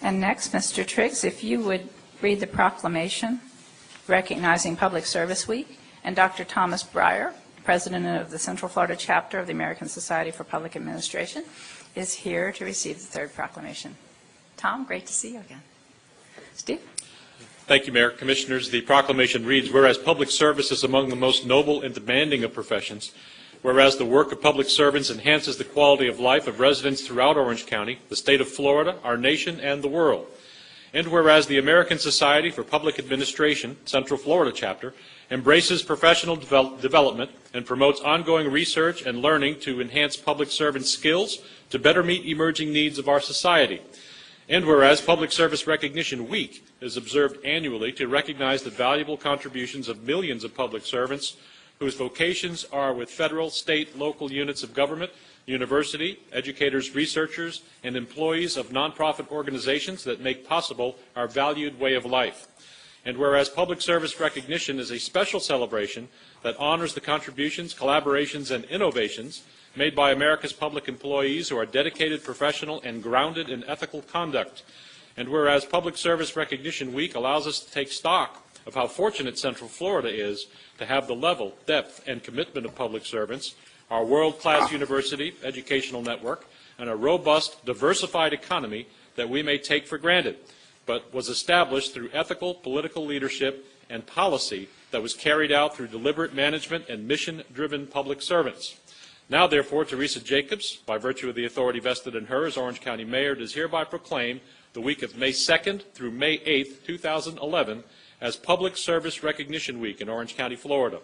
And next, Mr. Triggs, if you would read the proclamation recognizing Public Service Week, and Dr. Thomas Breyer, President of the Central Florida chapter of the American Society for Public Administration, is here to receive the third proclamation. Tom, great to see you again. Steve? Thank you, Mayor. Commissioners, the proclamation reads, whereas public service is among the most noble and demanding of professions, whereas the work of public servants enhances the quality of life of residents throughout Orange County, the state of Florida, our nation, and the world, and whereas the American Society for Public Administration, Central Florida chapter, embraces professional development and promotes ongoing research and learning to enhance public servant skills to better meet emerging needs of our society. And whereas Public Service Recognition Week is observed annually to recognize the valuable contributions of millions of public servants whose vocations are with federal, state, local units of government, university, educators, researchers, and employees of nonprofit organizations that make possible our valued way of life. And whereas Public Service Recognition is a special celebration that honors the contributions, collaborations, and innovations made by America's public employees who are dedicated, professional, and grounded in ethical conduct. And whereas Public Service Recognition Week allows us to take stock of how fortunate Central Florida is to have the level, depth, and commitment of public servants, our world-class university, educational network, and a robust, diversified economy that we may take for granted, but was established through ethical, political leadership and policy that was carried out through deliberate management and mission-driven public servants. Now, therefore, Teresa Jacobs, by virtue of the authority vested in her as Orange County Mayor, does hereby proclaim the week of May 2nd through May 8th, 2011, as Public Service Recognition Week in Orange County, Florida,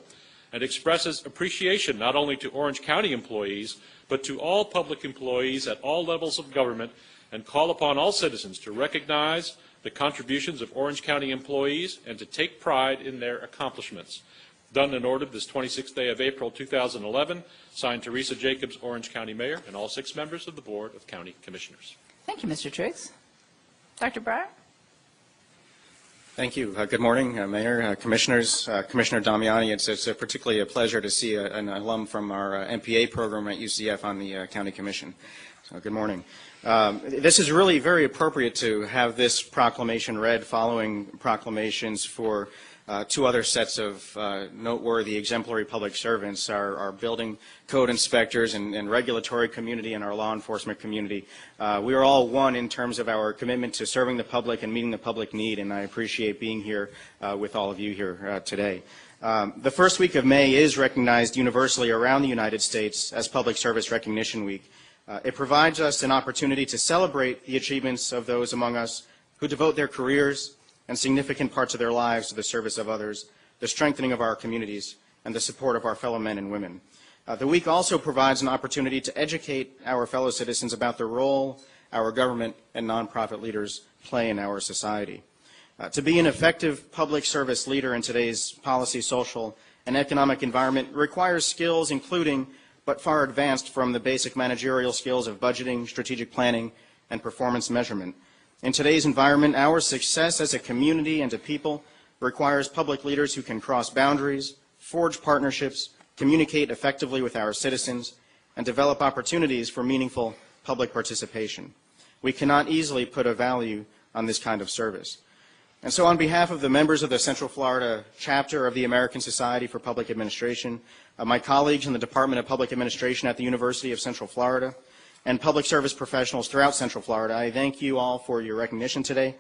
and expresses appreciation not only to Orange County employees, but to all public employees at all levels of government, and call upon all citizens to recognize the contributions of Orange County employees and to take pride in their accomplishments. Done and ordered this 26th day of April 2011, signed Teresa Jacobs, Orange County Mayor, and all 6 members of the Board of County Commissioners. Thank you, Mr. Triggs. Dr. Breyer? Thank you. Good morning, Mayor, Commissioners, Commissioner Damiani. It's particularly a pleasure to see an alum from our MPA program at UCF on the County Commission. So good morning. This is really very appropriate to have this proclamation read following proclamations for 2 other sets of noteworthy exemplary public servants, our building code inspectors and regulatory community and our law enforcement community. We are all one in terms of our commitment to serving the public and meeting the public need, and I appreciate being here with all of you here today. The first week of May is recognized universally around the United States as Public Service Recognition Week. It provides us an opportunity to celebrate the achievements of those among us who devote their careers and significant parts of their lives to the service of others, the strengthening of our communities, and the support of our fellow men and women. The week also provides an opportunity to educate our fellow citizens about the role our government and nonprofit leaders play in our society. To be an effective public service leader in today's policy, social, and economic environment requires skills including, but far advanced from the basic managerial skills of budgeting, strategic planning, and performance measurement. In today's environment, our success as a community and a people requires public leaders who can cross boundaries, forge partnerships, communicate effectively with our citizens, and develop opportunities for meaningful public participation. We cannot easily put a value on this kind of service. And so on behalf of the members of the Central Florida chapter of the American Society for Public Administration, my colleagues in the Department of Public Administration at the University of Central Florida, and public service professionals throughout Central Florida, I thank you all for your recognition today,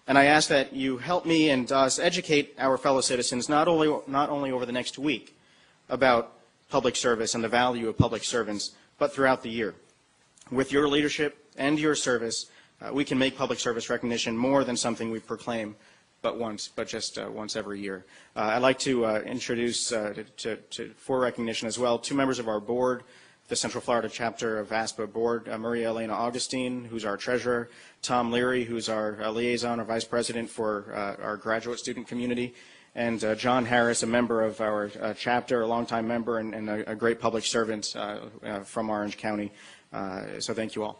and I ask that you help me and us educate our fellow citizens not only over the next week about public service and the value of public servants, but throughout the year. With your leadership and your service, we can make public service recognition more than something we proclaim just once every year. I'd like to introduce for recognition as well 2 members of our board, the Central Florida chapter of ASPA board, Maria Elena Augustine, who's our treasurer, Tom Leary, who's our liaison or vice president for our graduate student community, and John Harris, a member of our chapter, a longtime member and a great public servant from Orange County. So thank you all.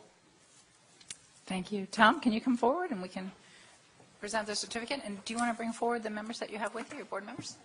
Thank you. Tom, can you come forward and we can present the certificate? And do you want to bring forward the members that you have with you, your board members?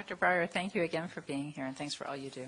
Dr. Breyer, thank you again for being here, and thanks for all you do.